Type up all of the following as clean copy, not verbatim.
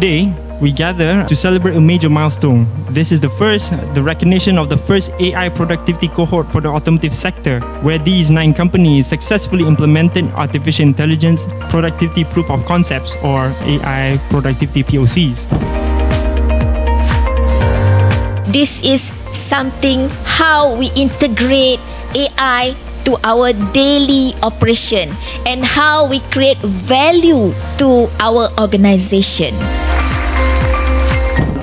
Today, we gather to celebrate a major milestone. This is the recognition of the first AI productivity cohort for the automotive sector, where these 9 companies successfully implemented artificial intelligence productivity proof of concepts, or AI productivity POCs. This is something how we integrate AI to our daily operation and how we create value to our organisation.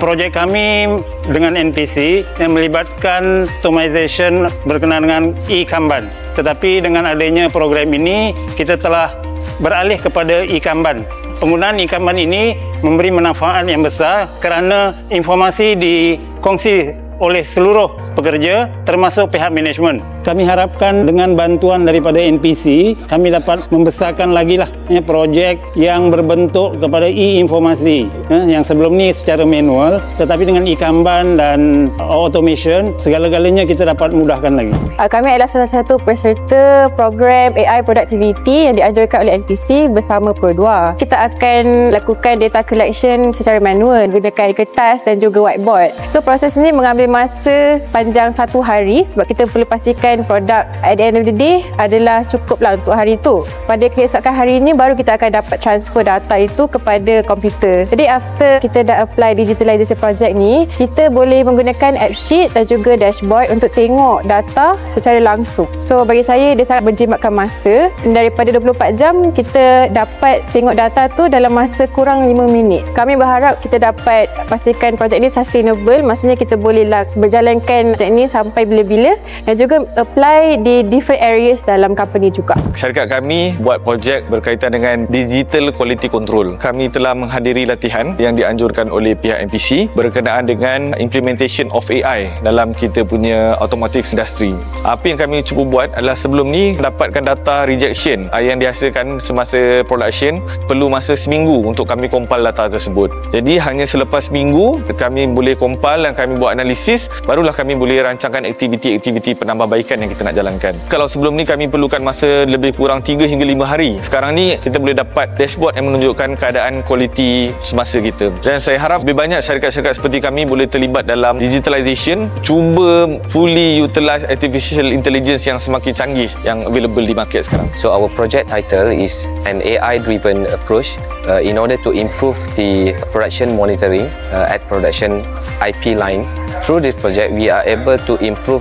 Projek kami dengan NPC yang melibatkan optimization berkenaan dengan e-Kanban. Tetapi dengan adanya program ini, kita telah beralih kepada e-Kanban. Penggunaan e-Kanban ini memberi manfaat yang besar kerana informasi dikongsi oleh seluruh pekerja termasuk pihak manajemen. Kami harapkan dengan bantuan daripada NPC, kami dapat membesarkan lagi projek yang berbentuk kepada e-informasi yang sebelum ni secara manual, tetapi dengan e-Kanban dan automation, segala-galanya kita dapat mudahkan lagi. Kami adalah salah satu peserta program AI Productivity yang dianjurkan oleh NPC bersama Pro2. Kita akan lakukan data collection secara manual menggunakan kertas dan juga whiteboard. So proses ini mengambil masa panjang 1 hari sebab kita perlu pastikan produk at the end of the day adalah cukuplah untuk hari itu. Pada keesokan hari ini baru kita akan dapat transfer data itu kepada komputer. Jadi after kita dah apply digitalization project ni, kita boleh menggunakan app sheet dan juga dashboard untuk tengok data secara langsung. So bagi saya dia sangat menjimatkan masa. Daripada 24 jam kita dapat tengok data tu dalam masa kurang 5 minit. Kami berharap kita dapat pastikan projek ni sustainable, maksudnya kita bolehlah berjalankan projek ni sampai bila-bila dan juga apply di different areas dalam company juga. Syarikat kami buat projek berkaitan dengan digital quality control. Kami telah menghadiri latihan yang dianjurkan oleh pihak NPC berkenaan dengan implementation of AI dalam kita punya automotive industry. Apa yang kami cuba buat adalah sebelum ni dapatkan data rejection yang dihasilkan semasa production, perlu masa seminggu untuk kami compile data tersebut. Jadi hanya selepas seminggu kami boleh compile dan kami buat analisis, barulah kami boleh rancangkan aktiviti-aktiviti penambahbaikan yang kita nak jalankan. Kalau sebelum ni kami perlukan masa lebih kurang 3 hingga 5 hari. Sekarang ni kita boleh dapat dashboard yang menunjukkan keadaan kualiti semasa kita. Dan saya harap lebih banyak syarikat-syarikat seperti kami boleh terlibat dalam digitalization, cuba fully utilize artificial intelligence yang semakin canggih yang available di market sekarang. So our project title is an AI-driven approach in order to improve the production monitoring at production IP line. Through this project, we are able to improve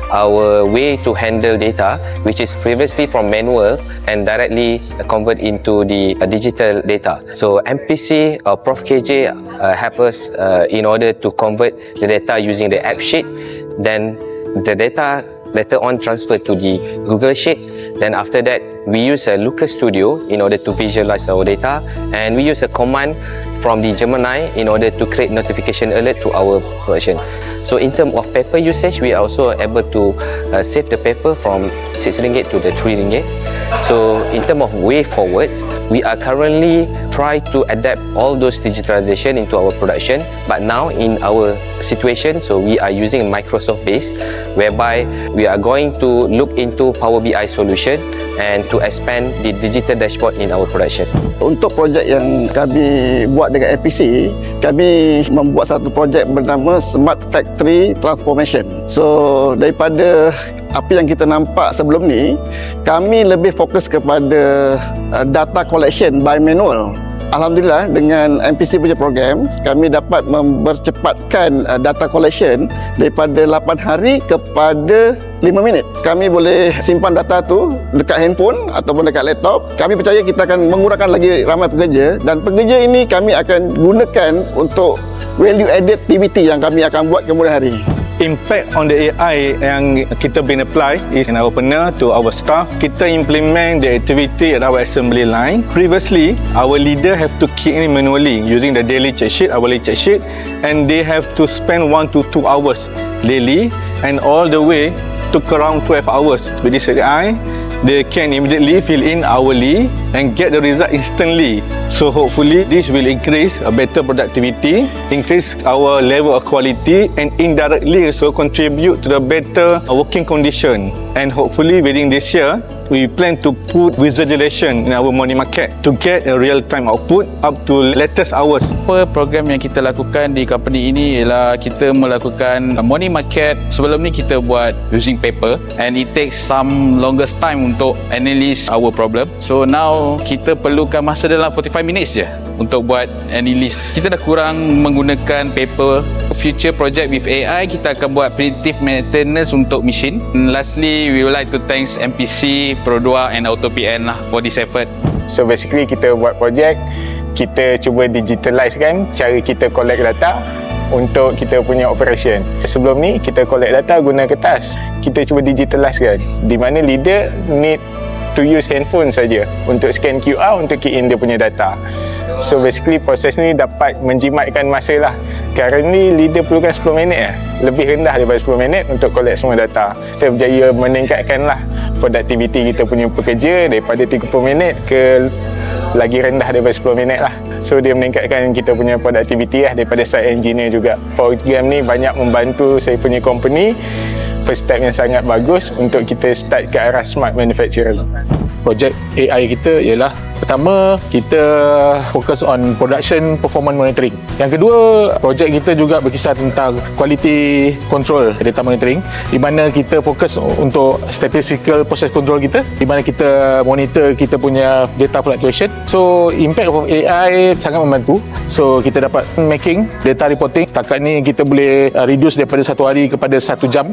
our way to handle data, which is previously from manual and directly convert into the digital data. So MPC or Prof KJ help us in order to convert the data using the app sheet. Then the data later on transfer to the Google Sheet. Then after that, we use a Looker Studio in order to visualize our data, and we use a command from the Gemini in order to create notification alert to our production. So in terms of paper usage, we are also able to save the paper from RM6 to the RM3. So in terms of way forward, we are currently try to adapt all those digitalization into our production. But now in our situation, so we are using Microsoft base, whereby we are going to look into Power BI solution and to expand the digital dashboard in our production. Untuk projek yang kami buat dengan APC, kami membuat satu projek bernama Smart Factory Transformation. So daripada apa yang kita nampak sebelum ni, kami lebih fokus kepada data collection by manual. Alhamdulillah, dengan MPC punya program, kami dapat mempercepatkan data collection daripada 8 hari kepada 5 minit. Kami boleh simpan data tu dekat handphone ataupun dekat laptop. Kami percaya kita akan mengurangkan lagi ramai pekerja, dan pekerja ini kami akan gunakan untuk value added activity yang kami akan buat kemudian hari. Impact on the AI yang kita been apply is in our opener to our staff. Kita implement the activity at our assembly line. Previously, our leader have to key in manually using the daily check sheet, hourly check sheet, and they have to spend 1 to 2 hours daily, and all the way took around 12 hours. With this AI, they can immediately fill in hourly and get the result instantly. So hopefully this will increase a better productivity, increase our level of quality, and indirectly also contribute to the better working condition. And hopefully within this year, we plan to put visualization in our money market to get a real-time output up to latest hours. Program yang kita lakukan di company ini ialah kita melakukan money market. Sebelum ni kita buat using paper and it takes some longest time untuk analyse our problem. So now kita perlukan masa dalam 45 minutes je untuk buat analyse. Kita dah kurang menggunakan paper. Future project with AI, kita akan buat predictive maintenance untuk mesin. And lastly, we would like to thanks MPC, Pro2 and AutoPN lah for this effort. So basically kita buat projek, kita cuba digitalize kan cara kita collect data untuk kita punya operation. Sebelum ni kita collect data guna kertas, kita cuba digitalize kan, di mana leader need to use handphone saja untuk scan QR untuk key in dia punya data. So basically proses ni dapat menjimatkan masa lah. Currently leader perlukan 10 minit lebih rendah daripada 10 minit untuk collect semua data. Kita berjaya meningkatkan lah produktiviti kita punya pekerja daripada 30 minit ke lagi rendah daripada 10 minit lah. So dia meningkatkan kita punya produktiviti lah daripada site engineer juga. Program ni banyak membantu saya punya company. First step yang sangat bagus untuk kita start ke arah smart manufacturing. Projek AI kita ialah pertama, kita fokus on production performance monitoring. Yang kedua, projek kita juga berkisar tentang quality control data monitoring, di mana kita fokus untuk statistical process control kita, di mana kita monitor kita punya data fluctuation. So impact of AI sangat membantu. So kita dapat making data reporting. Setakat ni kita boleh reduce daripada 1 hari kepada 1 jam.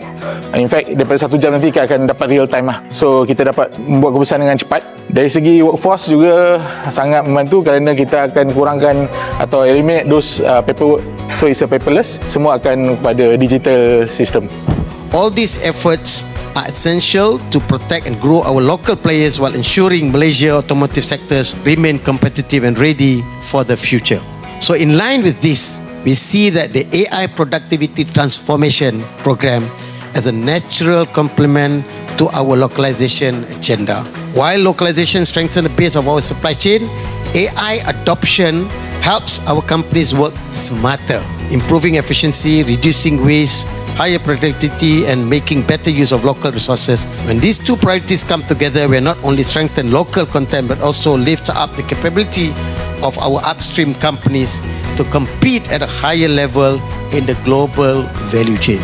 In fact, daripada 1 jam nanti kita akan dapat real time lah. So kita dapat membuat keputusan dengan cepat. Dari segi workforce juga sangat membantu kerana kita akan kurangkan atau eliminate those paperwork. So it's a paperless. Semua akan kepada digital system. All these efforts are essential to protect and grow our local players while ensuring Malaysia automotive sectors remain competitive and ready for the future. So in line with this, we see that the AI productivity transformation program as a natural complement to our localization agenda. While localization strengthens the base of our supply chain, AI adoption helps our companies work smarter, improving efficiency, reducing waste, higher productivity and making better use of local resources. When these two priorities come together, we not only strengthen local content but also lift up the capability of our upstream companies to compete at a higher level in the global value chain.